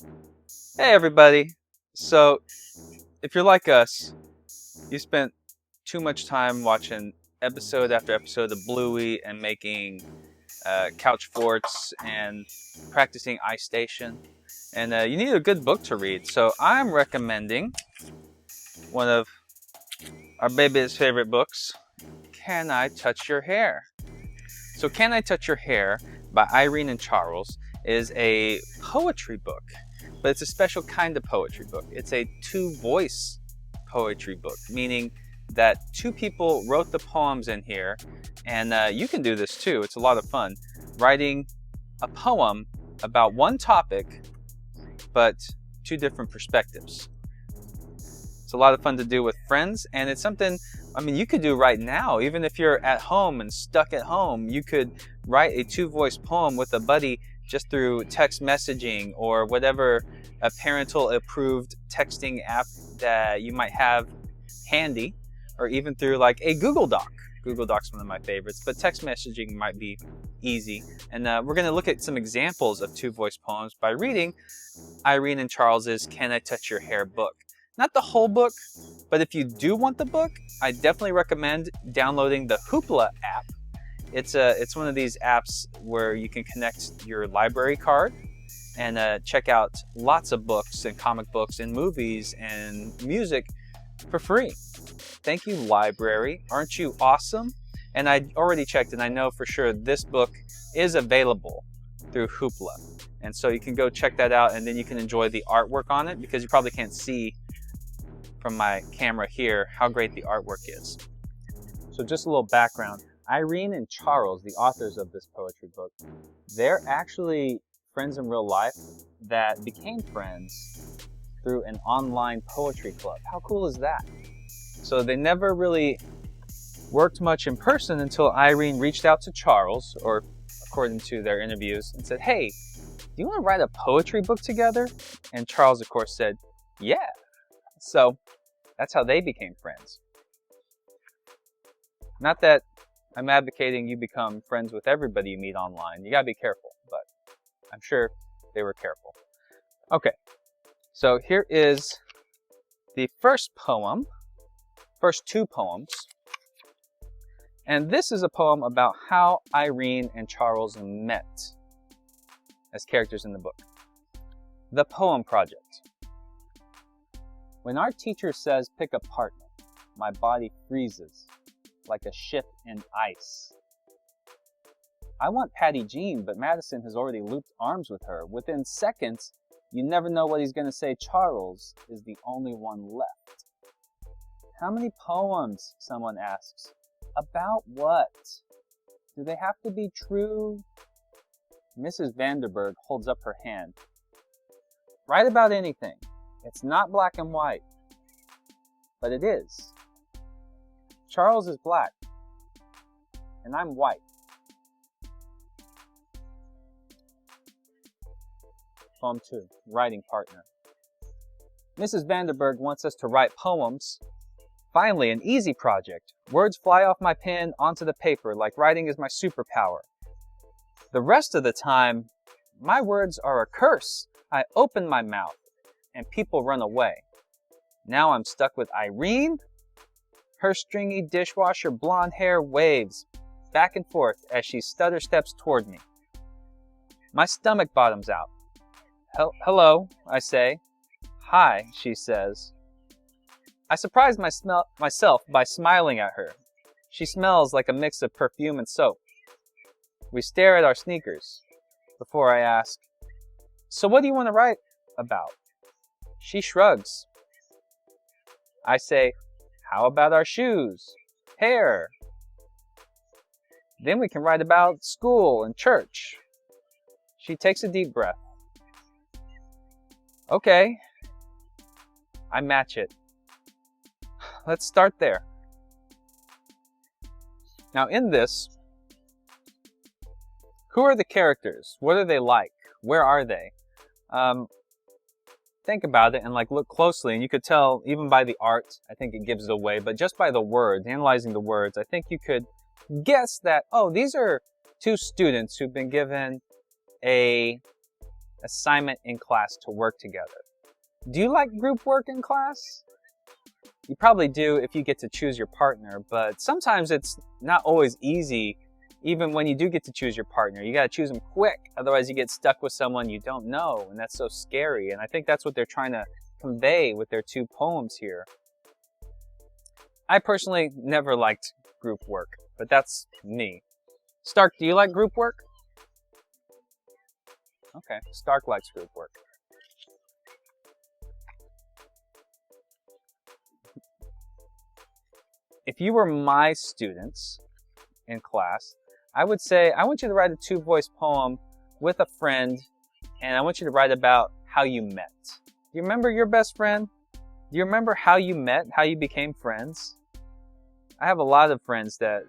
Hey everybody! So, if you're like us, you spent too much time watching episode after episode of Bluey and making couch forts and practicing Ice Station, and you need a good book to read. So I'm recommending one of our baby's favorite books, Can I Touch Your Hair? So Can I Touch Your Hair by Irene and Charles is a poetry book, but it's a special kind of poetry book. It's a two-voice poetry book, meaning that two people wrote the poems in here, and you can do this too. It's a lot of fun, writing a poem about one topic, but two different perspectives. It's a lot of fun to do with friends, and it's something, I mean, you could do right now. Even if you're at home and stuck at home, you could write a two-voice poem with a buddy just through text messaging or whatever a parental approved texting app that you might have handy, or even through like a Google Doc. Google Doc's one of my favorites, but text messaging might be easy. And we're going to look at some examples of two-voice poems by reading Irene and Charles's Can I Touch Your Hair book. Not the whole book, but if you do want the book, I definitely recommend downloading the Hoopla app. It's one of these apps where you can connect your library card and check out lots of books and comic books and movies and music for free. Thank you, library. Aren't you awesome? And I already checked and I know for sure this book is available through Hoopla. And so you can go check that out, and then you can enjoy the artwork on it, because you probably can't see from my camera here how great the artwork is. So just a little background. Irene and Charles, the authors of this poetry book, they're actually friends in real life that became friends through an online poetry club. How cool is that? So they never really worked much in person until Irene reached out to Charles, or according to their interviews, and said, "Hey, do you want to write a poetry book together?" And Charles, of course, said, "Yeah." So that's how they became friends. Not that I'm advocating you become friends with everybody you meet online. You gotta be careful, but I'm sure they were careful. Okay, so here is the first poem, first two poems. And this is a poem about how Irene and Charles met as characters in the book. The Poem Project. When our teacher says pick a partner, my body freezes like a ship in ice. I want Patty Jean, but Madison has already looped arms with her. Within seconds, you never know what he's going to say. Charles is the only one left. How many poems, someone asks. About what? Do they have to be true? Mrs. Vanderburg holds up her hand. Write about anything. It's not black and white. But it is. Charles is black. And I'm white. Poem 2. Writing partner. Mrs. Vanderburg wants us to write poems. Finally, an easy project. Words fly off my pen onto the paper like writing is my superpower. The rest of the time, my words are a curse. I open my mouth and people run away. Now I'm stuck with Irene. Her stringy dishwasher blonde hair waves back and forth as she stutter steps toward me. My stomach bottoms out. Hello, I say. Hi, she says. I surprise myself by smiling at her. She smells like a mix of perfume and soap. We stare at our sneakers before I ask, "So what do you want to write about?" She shrugs. I say, "How about our shoes, hair?" Then we can write about school and church. She takes a deep breath. Okay. I match it. Let's start there. Now in this, who are the characters? What are they like? Where are they? Think about it and look closely, and you could tell even by the art, I think it gives it away, but just by the words, analyzing the words, I think you could guess that, oh, these are two students who've been given a assignment in class to work together. Do you like group work in class? You probably do if you get to choose your partner, but sometimes it's not always easy. Even when you do get to choose your partner, you got to choose them quick. Otherwise, you get stuck with someone you don't know, and that's so scary. And I think that's what they're trying to convey with their two poems here. I personally never liked group work, but that's me. Stark, do you like group work? Okay, Stark likes group work. If you were my students in class, I would say, I want you to write a two-voice poem with a friend, and I want you to write about how you met. Do you remember your best friend? Do you remember how you met, how you became friends? I have a lot of friends that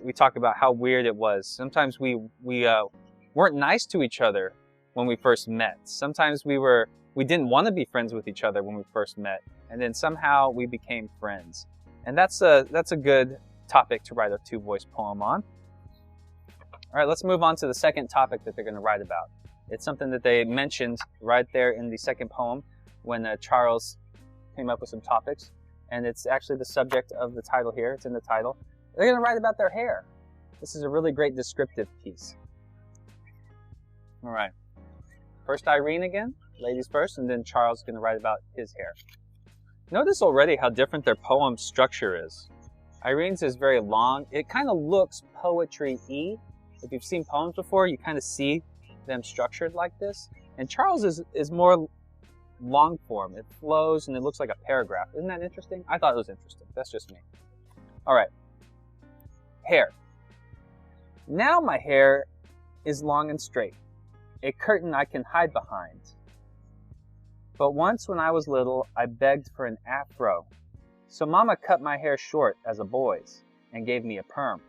we talk about how weird it was. Sometimes we weren't nice to each other when we first met. Sometimes we didn't want to be friends with each other when we first met, and then somehow we became friends. And that's a good topic to write a two-voice poem on. All right, let's move on to the second topic that they're going to write about. It's something that they mentioned right there in the second poem when Charles came up with some topics. And it's actually the subject of the title here. It's in the title. They're going to write about their hair. This is a really great descriptive piece. All right. First Irene again, ladies first, and then Charles is going to write about his hair. Notice already how different their poem structure is. Irene's is very long. It kind of looks poetry-y. If you've seen poems before, you kind of see them structured like this. And Charles is more long form. It flows and it looks like a paragraph. Isn't that interesting? I thought it was interesting. That's just me. All right. Hair. Now my hair is long and straight, a curtain I can hide behind. But once when I was little, I begged for an afro. So Mama cut my hair short as a boy's and gave me a perm.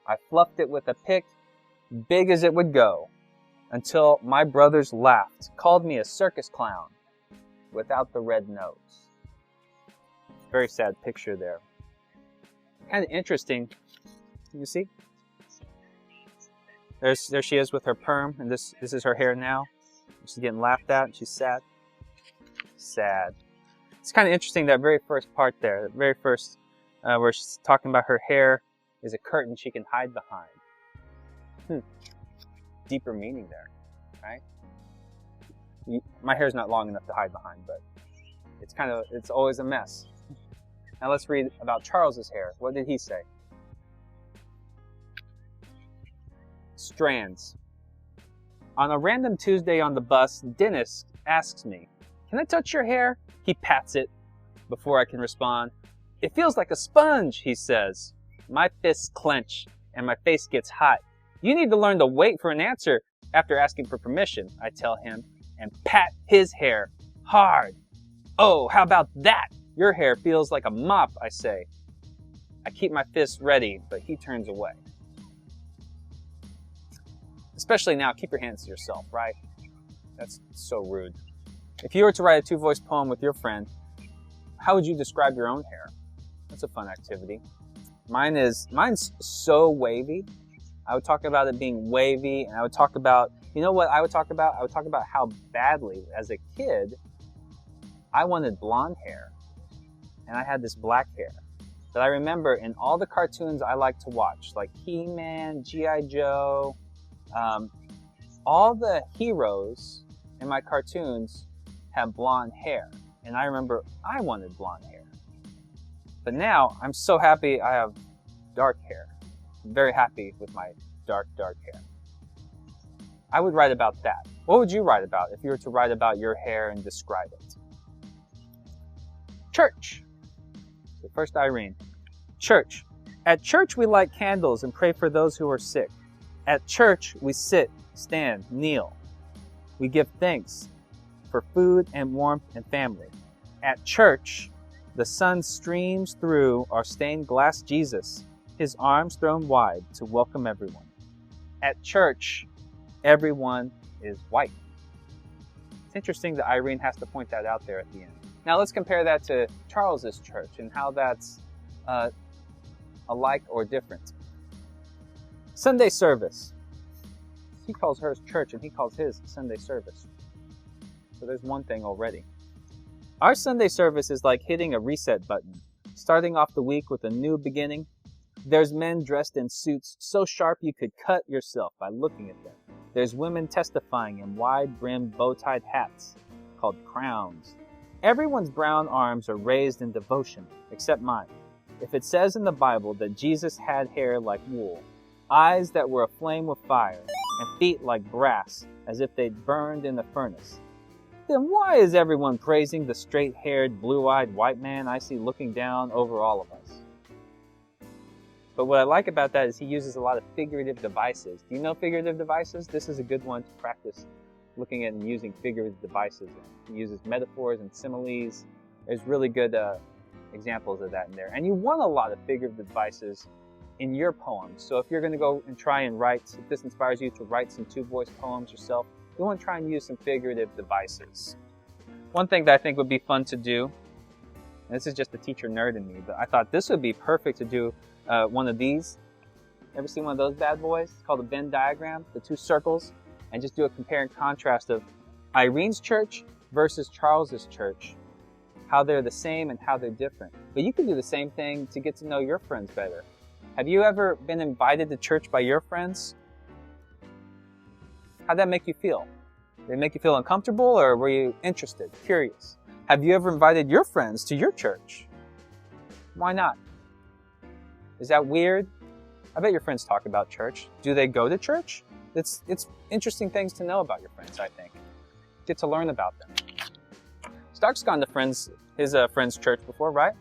I fluffed it with a pick, big as it would go, until my brothers laughed, called me a circus clown without the red nose. Very sad picture there. Kind of interesting. You see? There she is with her perm, and this is her hair now. She's getting laughed at, and she's sad. Sad. It's kind of interesting, that very first part there, the very first, where she's talking about her hair is a curtain she can hide behind. Deeper meaning there, right? My hair's not long enough to hide behind, but it's always a mess. Now let's read about Charles's hair. What did he say? Strands. On a random Tuesday on the bus, Dennis asks me, "Can I touch your hair?" He pats it before I can respond. "It feels like a sponge," he says. My fists clench and my face gets hot. "You need to learn to wait for an answer after asking for permission," I tell him, and pat his hair hard. "Oh, how about that? Your hair feels like a mop," I say. I keep my fists ready, but he turns away. Especially now, keep your hands to yourself, right? That's so rude. If you were to write a two-voice poem with your friend, how would you describe your own hair? That's a fun activity. Mine's so wavy. I would talk about it being wavy, and I would talk about, you know what I would talk about? I would talk about how badly, as a kid, I wanted blonde hair, and I had this black hair. But I remember in all the cartoons I like to watch, like He-Man, G.I. Joe, all the heroes in my cartoons have blonde hair, and I remember I wanted blonde hair. But now I'm so happy I have dark hair. I'm very happy with my dark hair. I would write about that. What would you write about if you were to write about your hair and describe it? Church. So first Irene. Church. At church we light candles and pray for those who are sick. At church we sit, stand, kneel. We give thanks for food and warmth and family. At church, the sun streams through our stained glass Jesus, his arms thrown wide to welcome everyone. At church, everyone is white. It's interesting that Irene has to point that out there at the end. Now let's compare that to Charles's church and how that's alike or different. Sunday service. He calls hers church, and he calls his Sunday service. So there's one thing already. Our Sunday service is like hitting a reset button, starting off the week with a new beginning. There's men dressed in suits so sharp you could cut yourself by looking at them. There's women testifying in wide-brimmed bow-tied hats called crowns. Everyone's brown arms are raised in devotion, except mine. If it says in the Bible that Jesus had hair like wool, eyes that were aflame with fire, and feet like brass, as if they'd burned in the furnace, then why is everyone praising the straight-haired, blue-eyed white man I see looking down over all of us? But what I like about that is he uses a lot of figurative devices. Do you know figurative devices? This is a good one to practice looking at and using figurative devices. He uses metaphors and similes. There's really good examples of that in there. And you want a lot of figurative devices in your poems. So if you're going to go and try and write, if this inspires you to write some two-voice poems yourself, you want to try and use some figurative devices. One thing that I think would be fun to do, and this is just the teacher nerd in me, but I thought this would be perfect to do one of these. Ever seen one of those bad boys? It's called a Venn diagram, the two circles, and just do a compare and contrast of Irene's church versus Charles's church, how they're the same and how they're different. But you can do the same thing to get to know your friends better. Have you ever been invited to church by your friends? How'd that make you feel? Did it make you feel uncomfortable, or were you interested, curious? Have you ever invited your friends to your church? Why not? Is that weird? I bet your friends talk about church. Do they go to church? It's interesting things to know about your friends, I think. Get to learn about them. Stark's gone to his friend's church before, right?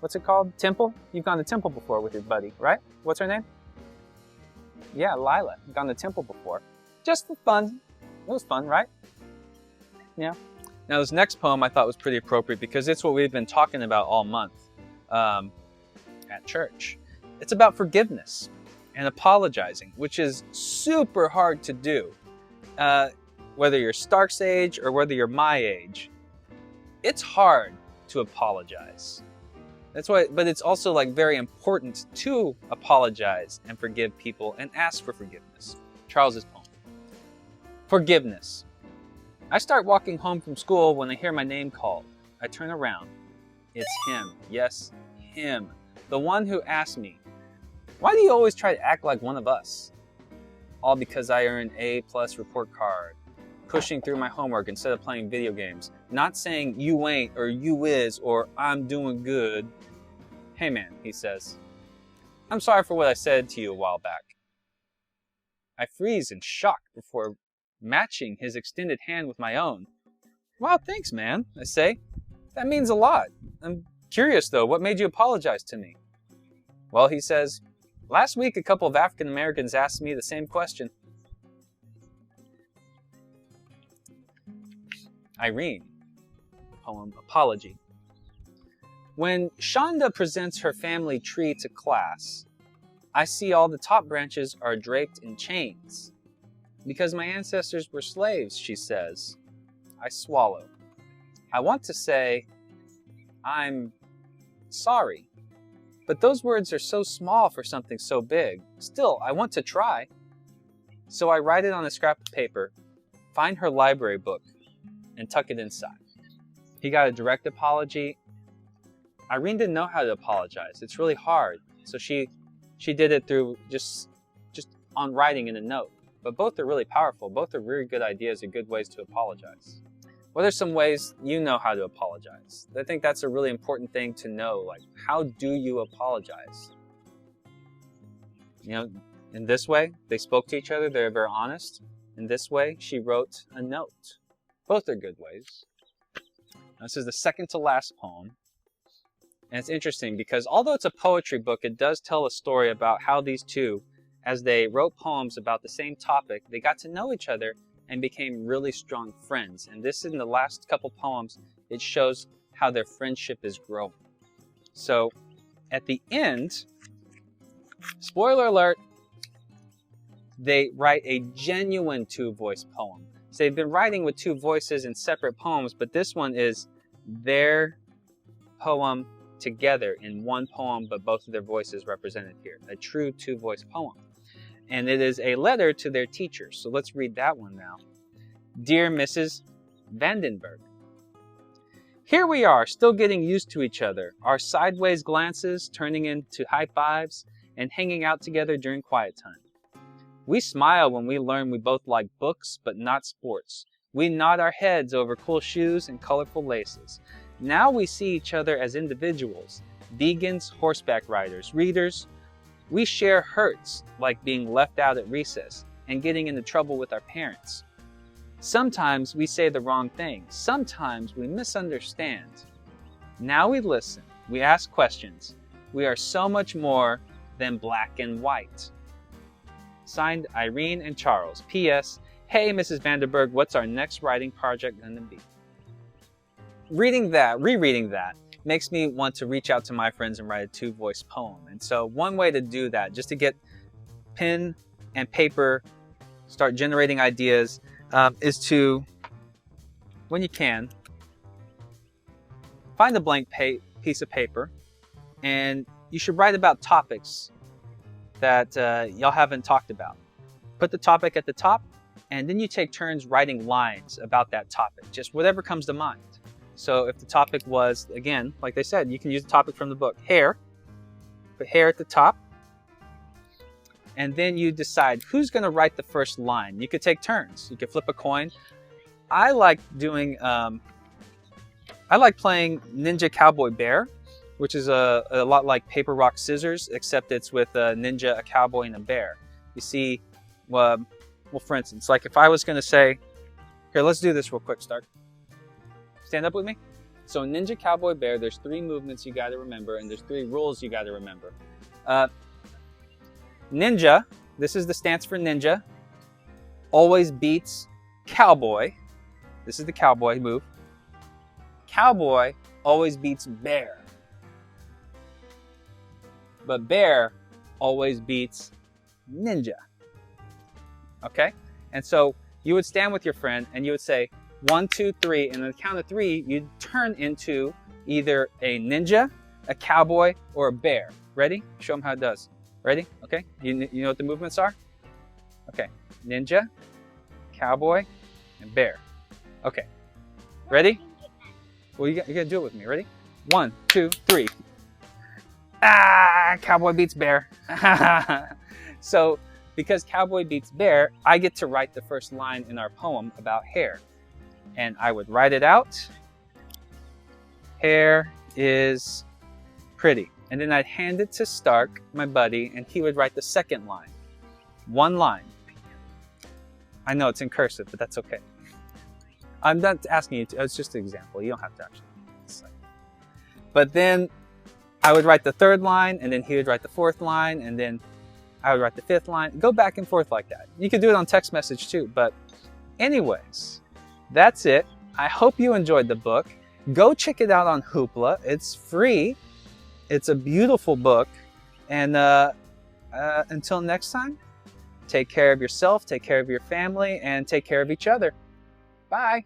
What's it called? Temple? You've gone to Temple before with your buddy, right? What's her name? Yeah, Lila. I've gone to Temple before. Just for fun. It was fun, right? Yeah. Now this next poem I thought was pretty appropriate because it's what we've been talking about all month at church. It's about forgiveness and apologizing, which is super hard to do. Whether you're Stark's age or whether you're my age, it's hard to apologize. That's why, but it's also like very important to apologize and forgive people and ask for forgiveness. Charles's poem. Forgiveness. I start walking home from school when I hear my name called. I turn around. It's him. Yes, him. The one who asked me, "Why do you always try to act like one of us?" All because I earned A+ report card. Pushing through my homework instead of playing video games. Not saying you ain't or you is or I'm doing good. "Hey man," he says. "I'm sorry for what I said to you a while back." I freeze in shock before matching his extended hand with my own. "Wow, thanks man," I say. "That means a lot. I'm curious though, what made you apologize to me?" "Well," he says, "last week a couple of African Americans asked me the same question." Irene. Poem Apology. When Shonda presents her family tree to class, I see all the top branches are draped in chains. Because my ancestors were slaves, she says. I swallow. I want to say, I'm sorry. But those words are so small for something so big. Still, I want to try. So I write it on a scrap of paper, find her library book, and tuck it inside. He got a direct apology. Irene didn't know how to apologize. It's really hard. So she did it through just on writing in a note. But both are really powerful. Both are really good ideas and good ways to apologize. What are some ways you know how to apologize? I think that's a really important thing to know. Like, how do you apologize? You know, in this way, they spoke to each other. They're very honest. In this way, she wrote a note. Both are good ways. This is the second to last poem. And it's interesting because although it's a poetry book, it does tell a story about how these two, as they wrote poems about the same topic, they got to know each other and became really strong friends. And this, in the last couple poems, it shows how their friendship is growing. So at the end, spoiler alert, they write a genuine two-voice poem. So they've been writing with two voices in separate poems, but this one is their poem together in one poem, but both of their voices represented here. A true two-voice poem. and it is a letter to their teacher. So let's read that one now. Dear Mrs. Vandenberg, here we are, still getting used to each other, our sideways glances turning into high fives and hanging out together during quiet time. We smile when we learn we both like books but not sports. We nod our heads over cool shoes and colorful laces. Now we see each other as individuals, vegans, horseback riders, readers. We share hurts like being left out at recess and getting into trouble with our parents. Sometimes we say the wrong thing. Sometimes we misunderstand. Now we listen. We ask questions. We are so much more than black and white. Signed, Irene and Charles. P.S. Hey, Mrs. Vandenberg, what's our next writing project going to be? Rereading that, makes me want to reach out to my friends and write a two-voice poem. And so one way to do that, just to get pen and paper, start generating ideas, is to, when you can, find a blank piece of paper, and you should write about topics that y'all haven't talked about. Put the topic at the top, and then you take turns writing lines about that topic, just whatever comes to mind. So if the topic was, again, like they said, you can use the topic from the book, hair. Put hair at the top, and then you decide who's going to write the first line. You could take turns. You could flip a coin. I like doing, I like playing Ninja Cowboy Bear, which is a lot like paper, rock, scissors, except it's with a ninja, a cowboy, and a bear. You see, well, for instance, like if I was going to say, here, let's do this real quick, Stark. Stand up with me. So Ninja, Cowboy, Bear, there's 3 movements you got to remember, and there's 3 rules you got to remember. Ninja, this is the stance for ninja, always beats cowboy. This is the cowboy move. Cowboy always beats bear. But bear always beats ninja. Okay? And so you would stand with your friend and you would say 1, 2, 3, and on the count of 3, you'd turn into either a ninja, a cowboy, or a bear. Ready? Show them how it does. Ready? Okay? You know what the movements are? Okay. Ninja, cowboy, and bear. Okay. Ready? Well, you gotta do it with me. Ready? 1, 2, 3. Ah, cowboy beats bear. So, because cowboy beats bear, I get to write the first line in our poem about hair. And I would write it out. Hair is pretty. And then I'd hand it to Stark, my buddy, and he would write the second line. 1 line. I know it's in cursive, but that's okay. I'm not asking you to, it's just an example. You don't have to actually. But then I would write the 3rd line, and then he would write the 4th line, and then I would write the 5th line. Go back and forth like that. You could do it on text message too. But anyways, that's it. I hope you enjoyed the book. Go check it out on Hoopla. It's free. It's a beautiful book. And until next time, take care of yourself, take care of your family, and take care of each other. Bye.